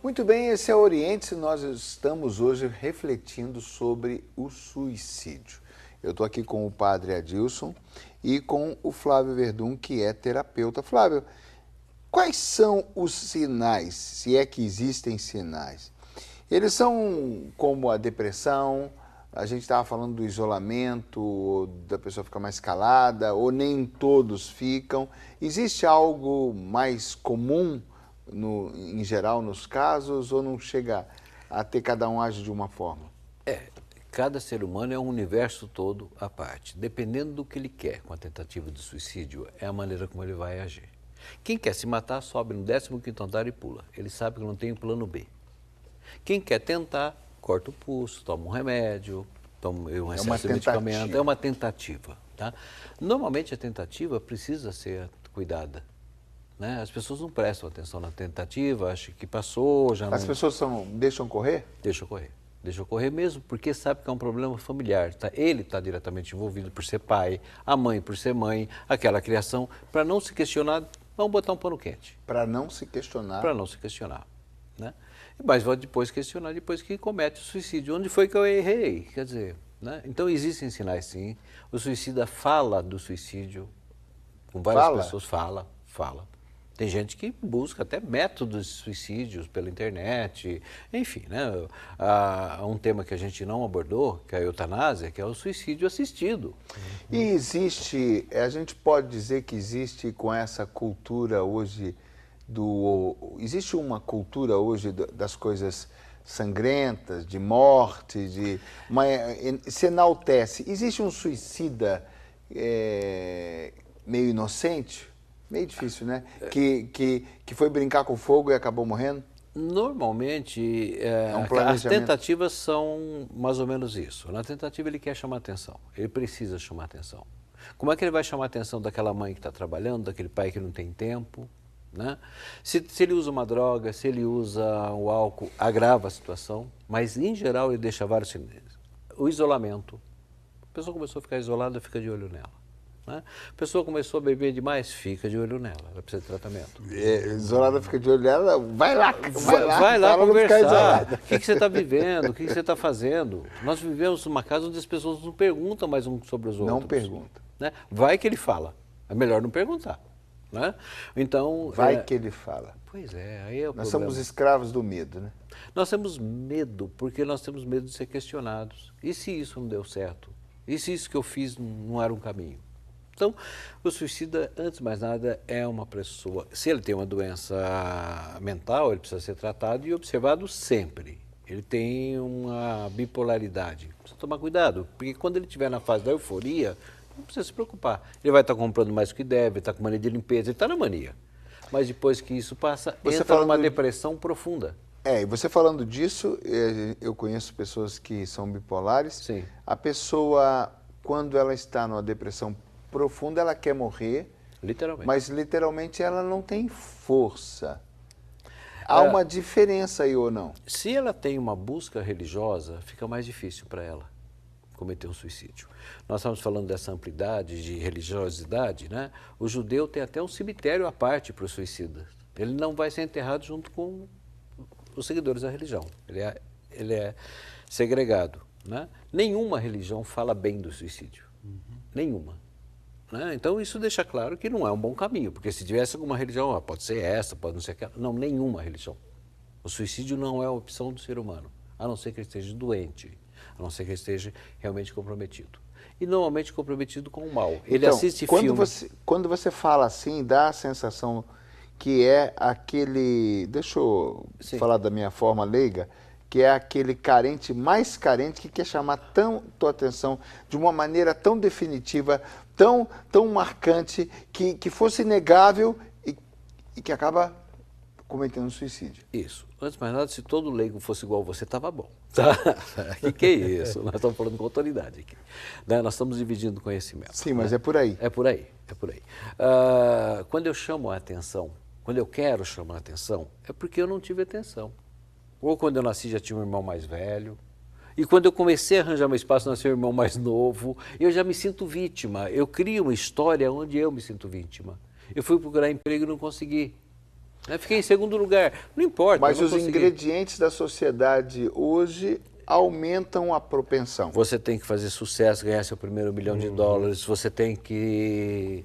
Muito bem, esse é o Oriente. Nós estamos hoje refletindo sobre o suicídio. Eu estou aqui com o padre Adilson e com o Flávio Verdun, que é terapeuta. Flávio, quais são os sinais, se é que existem sinais? Eles são como a depressão, a gente estava falando do isolamento, da pessoa ficar mais calada, ou nem todos ficam. Existe algo mais comum em geral nos casos, ou não chega a ter cada um age de uma forma? Cada ser humano é um universo todo à parte. Dependendo do que ele quer com a tentativa de suicídio, é a maneira como ele vai agir. Quem quer se matar, sobe no 15º andar e pula. Ele sabe que não tem um plano B. Quem quer tentar, corta o pulso, toma um remédio, toma um excesso de medicamento. É uma tentativa. Tá? Normalmente a tentativa precisa ser cuidada. Né? As pessoas não prestam atenção na tentativa, acham que passou, já não... As pessoas deixam correr? Deixam correr. Deixa correr mesmo, porque sabe que é um problema familiar. Tá? Ele está diretamente envolvido por ser pai, a mãe por ser mãe, aquela criação. Para não se questionar, vamos botar um pano quente. Para não se questionar. Para não se questionar. Né? Mas vai depois questionar, depois que comete o suicídio. Onde foi que eu errei? Quer dizer, né? Então existem sinais sim. O suicida fala do suicídio, com várias pessoas fala. Tem gente que busca até métodos de suicídios pela internet, enfim, né? Há um tema que a gente não abordou, que é a eutanásia, que é o suicídio assistido. E existe, a gente pode dizer que existe com essa cultura hoje, existe uma cultura hoje das coisas sangrentas, de morte, se enaltece. Existe um suicida meio inocente? Meio difícil, né? Que foi brincar com fogo e acabou morrendo? Normalmente, as tentativas são mais ou menos isso. Na tentativa ele quer chamar atenção, ele precisa chamar atenção. Como é que ele vai chamar a atenção daquela mãe que está trabalhando, daquele pai que não tem tempo? Né? Se ele usa uma droga, se ele usa o álcool, agrava a situação, mas em geral ele deixa vários sinais. O isolamento. A pessoa começou a ficar isolada, fica de olho nela. Né? A pessoa começou a beber demais, fica de olho nela, ela precisa de tratamento. Isolada, fica de olho nela, vai lá conversar. O que você está vivendo, o que você está fazendo? Nós vivemos numa casa onde as pessoas não perguntam mais uns sobre os outros. Não perguntam. Né? Vai que ele fala, é melhor não perguntar. Né? Então, que ele fala. Pois é, aí é o problema. Nós somos escravos do medo, né? Nós temos medo, porque nós temos medo de ser questionados. E se isso não deu certo? E se isso que eu fiz não era um caminho? Então, o suicida, antes de mais nada, é uma pessoa... Se ele tem uma doença mental, ele precisa ser tratado e observado sempre. Ele tem uma bipolaridade. Precisa tomar cuidado, porque quando ele estiver na fase da euforia, não precisa se preocupar. Ele vai estar comprando mais do que deve, está com mania de limpeza, ele está na mania. Mas depois que isso passa, entra numa depressão profunda. E você falando disso, eu conheço pessoas que são bipolares. Sim. A pessoa, quando ela está numa depressão profunda, ela quer morrer, literalmente. Mas literalmente ela não tem força. Há uma diferença aí ou não? Se ela tem uma busca religiosa, fica mais difícil para ela cometer um suicídio. Nós estamos falando dessa amplidade de religiosidade, né? O judeu tem até um cemitério à parte para o suicida. Ele não vai ser enterrado junto com os seguidores da religião. Ele é segregado. Né? Nenhuma religião fala bem do suicídio. Nenhuma. Né? Então isso deixa claro que não é um bom caminho, porque se tivesse alguma religião, pode ser essa, pode não ser aquela. Não, nenhuma religião. O suicídio não é a opção do ser humano, a não ser que ele esteja doente, a não ser que ele esteja realmente comprometido. E normalmente comprometido com o mal. Ele assiste filmes... Quando você fala assim, dá a sensação que é aquele... Deixa eu falar da minha forma leiga, que é aquele carente mais carente que quer chamar tua atenção de uma maneira tão definitiva, tão marcante, que fosse inegável e que acaba cometendo um suicídio. Isso. Antes de mais nada, se todo leigo fosse igual a você, estava bom. Tá? Que é isso? Nós estamos falando com autoridade aqui. Né? Nós estamos dividindo conhecimento. Sim, mas é por aí. É por aí. Quando eu chamo a atenção, quando eu quero chamar a atenção, é porque eu não tive atenção. Ou quando eu nasci já tinha um irmão mais velho. E quando eu comecei a arranjar meu espaço, nasceu um irmão mais novo. Eu já me sinto vítima. Eu crio uma história onde eu me sinto vítima. Eu fui procurar emprego e não consegui. Né? Fiquei em segundo lugar. Não importa. Mas eu não os consegui. ingredientes da sociedade hoje aumentam a propensão. Você tem que fazer sucesso, ganhar seu primeiro $1 milhão de dólares, você tem que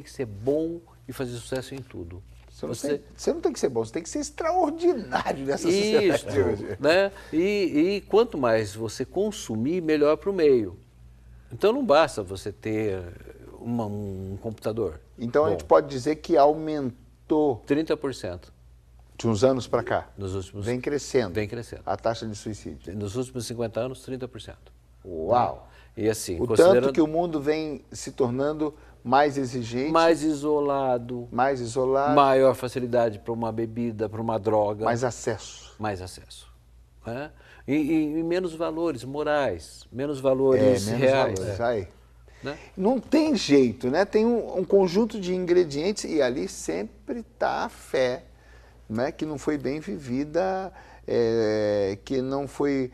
ser bom e fazer sucesso em tudo. Você não tem que ser bom, você tem que ser extraordinário nessa sociedade hoje. Né? E quanto mais você consumir, melhor para o meio. Então não basta você ter um computador. Então a gente pode dizer que aumentou 30%. de uns anos para cá. Nos últimos, vem crescendo. Vem crescendo. A taxa de suicídio. Nos últimos 50 anos, 30%. Uau! Né? E assim, o tanto que o mundo vem se tornando mais exigente. Mais isolado. Mais isolado. Maior facilidade para uma bebida, para uma droga. Mais acesso. Mais acesso. Né? E menos valores morais, menos valores menos reais. Valores. Aí. Né? Não tem jeito, né? Tem um conjunto de ingredientes e ali sempre está a fé, né? Que não foi bem vivida, que não foi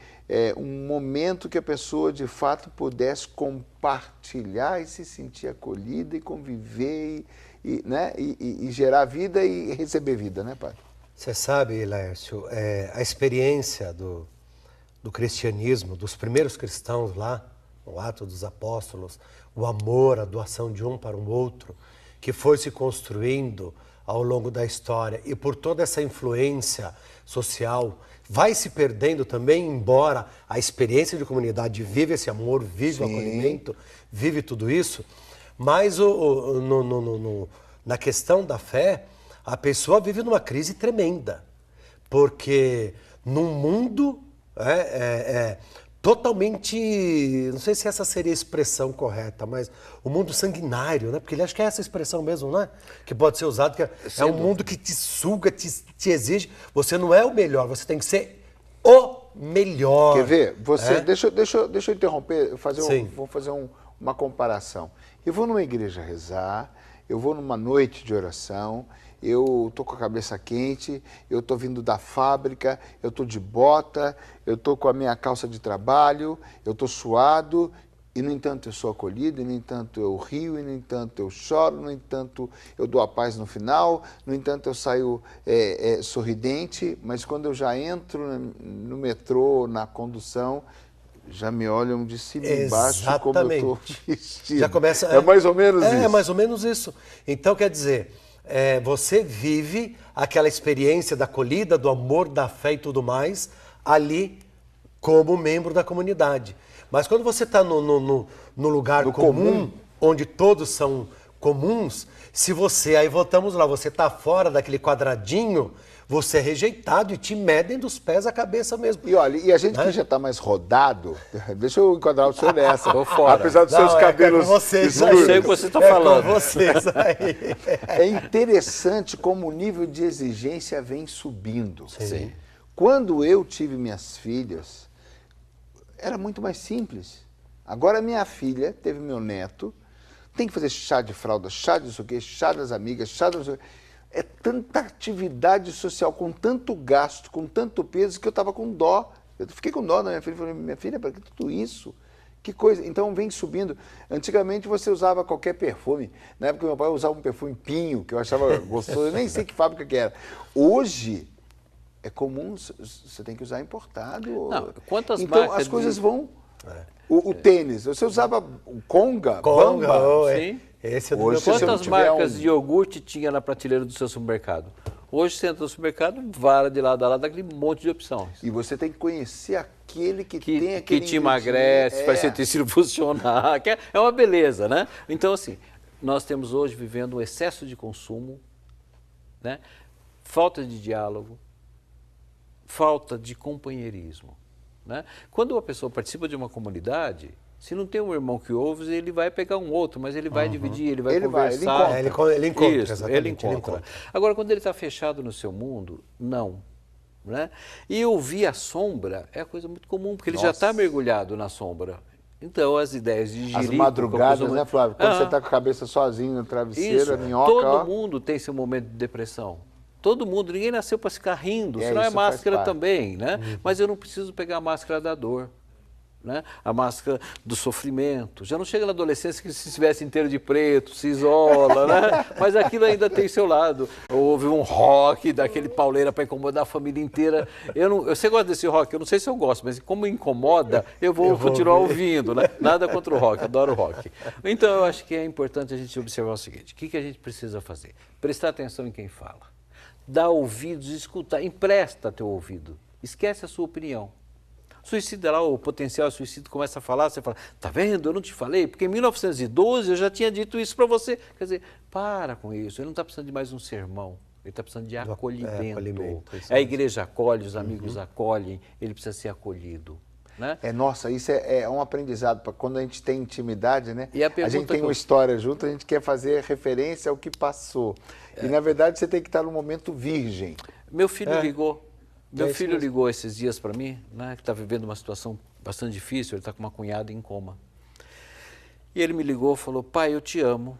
um momento que a pessoa de fato pudesse compartilhar e se sentir acolhida e conviver né? e gerar vida e receber vida, né, padre? Você sabe, Laércio, a experiência do cristianismo, dos primeiros cristãos lá, no Ato dos Apóstolos, o amor, a doação de um para o outro, que foi se construindo ao longo da história e por toda essa influência social, vai se perdendo também, embora a experiência de comunidade vive esse amor, vive o acolhimento, vive tudo isso, mas na questão da fé, a pessoa vive numa crise tremenda, porque num mundo totalmente, não sei se essa seria a expressão correta, mas o mundo sanguinário, né? Porque ele acha que é essa expressão mesmo, né? Que pode ser usado, que é um mundo que te suga, te exige. Você não é o melhor, você tem que ser o melhor. Quer ver? Você, deixa eu interromper, vou fazer uma comparação. Eu vou numa igreja rezar, eu vou numa noite de oração, eu estou com a cabeça quente, eu estou vindo da fábrica, eu estou de bota, eu estou com a minha calça de trabalho, eu estou suado, e no entanto eu sou acolhido, e no entanto eu rio, e no entanto eu choro, no entanto eu dou a paz no final, no entanto eu saio sorridente, mas quando eu já entro no metrô, na condução, já me olham de cima e embaixo como eu estou vestido. Já começa, é mais ou menos isso. É mais ou menos isso. Então, quer dizer, você vive aquela experiência da acolhida, do amor, da fé e tudo mais, ali como membro da comunidade. Mas quando você está no lugar comum, onde todos são comuns, se você, aí voltamos lá, você está fora daquele quadradinho, você é rejeitado e te medem dos pés à cabeça mesmo. E olha, e a gente que já está mais rodado, deixa eu enquadrar o senhor nessa. Tô fora. Apesar dos seus cabelos escuros. Não sei o que você está falando. Com vocês aí. É interessante como o nível de exigência vem subindo. Sim. Quando eu tive minhas filhas, era muito mais simples. Agora minha filha teve meu neto, tem que fazer chá de fralda, chá de não sei o quê, chá das amigas, chá de não sei o quê. É tanta atividade social, com tanto gasto, com tanto peso, que eu estava com dó. Eu fiquei com dó da minha filha. Falei, minha filha, para que tudo isso? Que coisa. Então vem subindo. Antigamente você usava qualquer perfume. Na época meu pai usava um perfume Pinho, que eu achava gostoso. Eu nem sei que fábrica que era. Hoje é comum, você tem que usar importado. Não, quantas então marcas as coisas vão... O tênis, você usava o Conga, Conga, Bamba. Sim. Esse é do Hoje, meu Quantas marcas de iogurte tinha na prateleira do seu supermercado? Hoje você entra no supermercado, vara de lado a lado, aquele monte de opções. E você tem que conhecer aquele que tem aquele que te emagrece, faz seu tecido funcionar, que é uma beleza, né? Então, assim, nós temos hoje vivendo um excesso de consumo, né? Falta de diálogo, falta de companheirismo, né? Quando uma pessoa participa de uma comunidade, se não tem um irmão que ouve, ele vai pegar um outro, mas ele vai dividir, ele vai conversar. Ele encontra, Isso, exatamente. ele encontra. Agora, quando ele está fechado no seu mundo, não. Né? E ouvir a sombra é coisa muito comum, porque ele já está mergulhado na sombra. Então, as ideias de Jerico... As madrugadas, né, Flávio? Quando você está com a cabeça sozinho no travesseiro, a minhoca... Todo mundo tem seu momento de depressão. Todo mundo, ninguém nasceu para ficar rindo, senão é máscara também, né? Mas eu não preciso pegar a máscara da dor. né? A máscara do sofrimento. Já não chega na adolescência que se estivesse inteiro de preto, se isola, né? Mas aquilo ainda tem seu lado. Houve um rock daquele pauleira para incomodar a família inteira. Você gosta desse rock? Eu não sei se eu gosto, mas como incomoda, eu vou continuar ouvindo, né? Nada contra o rock, adoro rock. Então eu acho que é importante a gente observar o seguinte: o que a gente precisa fazer? Prestar atenção em quem fala. Dar ouvidos, escutar, empresta teu ouvido. Esquece a sua opinião. Suicida lá, o potencial suicídio começa a falar, você fala, tá vendo, eu não te falei, porque em 1912 eu já tinha dito isso para você. Quer dizer, para com isso, ele não está precisando de mais um sermão, ele está precisando de acolhimento. A igreja acolhe, os amigos acolhem, ele precisa ser acolhido. Né? Nossa, isso é um aprendizado, para quando a gente tem intimidade, né? E a gente tem uma história junto, a gente quer fazer referência ao que passou. E na verdade você tem que estar no momento virgem. Meu filho ligou. Meu filho ligou esses dias para mim, né, que está vivendo uma situação bastante difícil, ele está com uma cunhada em coma. E ele me ligou e falou, pai, eu te amo.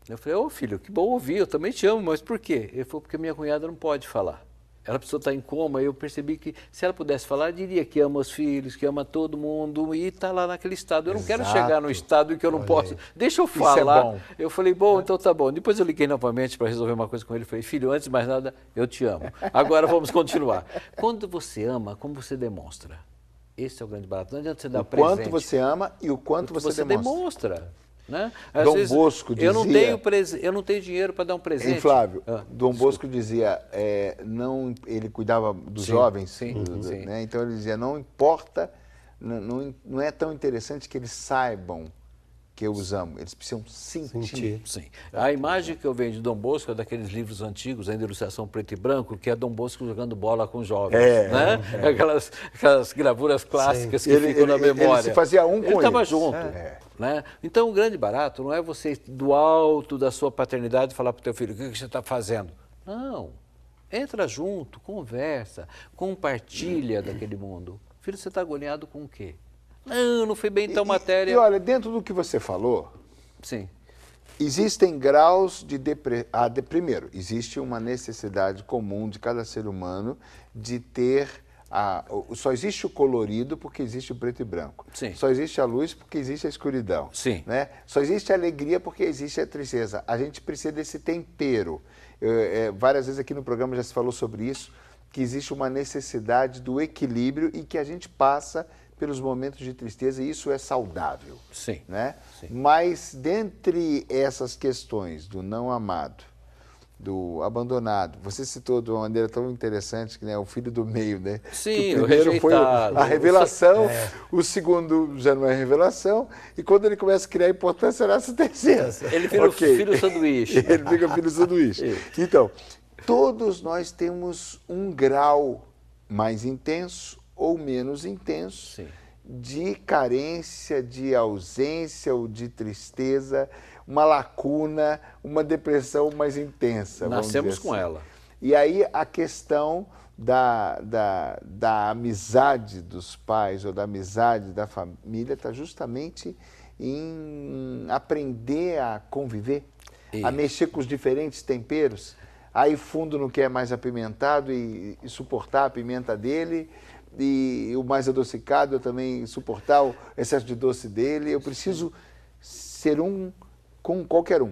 Eu falei, ô filho, que bom ouvir, eu também te amo, mas por quê? Ele falou, porque minha cunhada não pode falar. Ela precisou estar em coma, e eu percebi que se ela pudesse falar, diria que ama os filhos, que ama todo mundo, e está lá naquele estado. Eu não quero chegar no estado em que eu não posso. Deixa eu falar. Isso é bom. Eu falei, bom, então tá bom. Depois eu liguei novamente para resolver uma coisa com ele. Falei, filho, antes de mais nada, eu te amo. Agora vamos continuar. Quando você ama, como você demonstra? Esse é o grande barato. Não adianta você dar presente. O quanto você ama e o quanto você demonstra. Né? Dom Bosco dizia... Eu não tenho dinheiro para dar um presente. Hein, Flávio, Dom Bosco dizia, ele cuidava dos jovens, né? Então ele dizia, não importa, não é tão interessante que eles saibam que eu os amo, eles precisam sentir. Sim. A imagem que eu vejo de Dom Bosco é daqueles livros antigos, ainda ilustração preto e branco, que é Dom Bosco jogando bola com jovens, né? Aquelas gravuras clássicas que ficam na memória. Ele se fazia com ele estava junto. Né? Então o grande barato não é você do alto da sua paternidade falar para o teu filho, o que você está fazendo? Não, entra junto, conversa, compartilha daquele mundo. Filho, você está agoniado com o quê? Não foi bem tal matéria. E olha, dentro do que você falou, sim, existem graus de primeiro, existe uma necessidade comum de cada ser humano de ter... só existe o colorido porque existe o preto e branco. Sim. Só existe a luz porque existe a escuridão. Sim. Né? Só existe a alegria porque existe a tristeza. A gente precisa desse tempero. Várias vezes aqui no programa já se falou sobre isso, que existe uma necessidade do equilíbrio e que a gente passa pelos momentos de tristeza e isso é saudável. Sim. Né? Sim. Mas dentre essas questões do não amado, do abandonado. Você citou de uma maneira tão interessante que o filho do meio, né? Sim, o primeiro foi a revelação, o segundo já não é revelação, e quando ele começa a criar importância nessa terceira. Ele vira o filho sanduíche. Ele fica filho sanduíche. Então, todos nós temos um grau mais intenso ou menos intenso de carência, de ausência ou de tristeza, uma lacuna, uma depressão mais intensa. Nascemos com ela. E aí a questão da amizade dos pais ou da amizade da família está justamente em aprender a conviver, a mexer com os diferentes temperos. Aí fundo não quer mais apimentado e suportar a pimenta dele, e o mais adocicado eu também suportar o excesso de doce dele. Eu preciso ser um com qualquer um.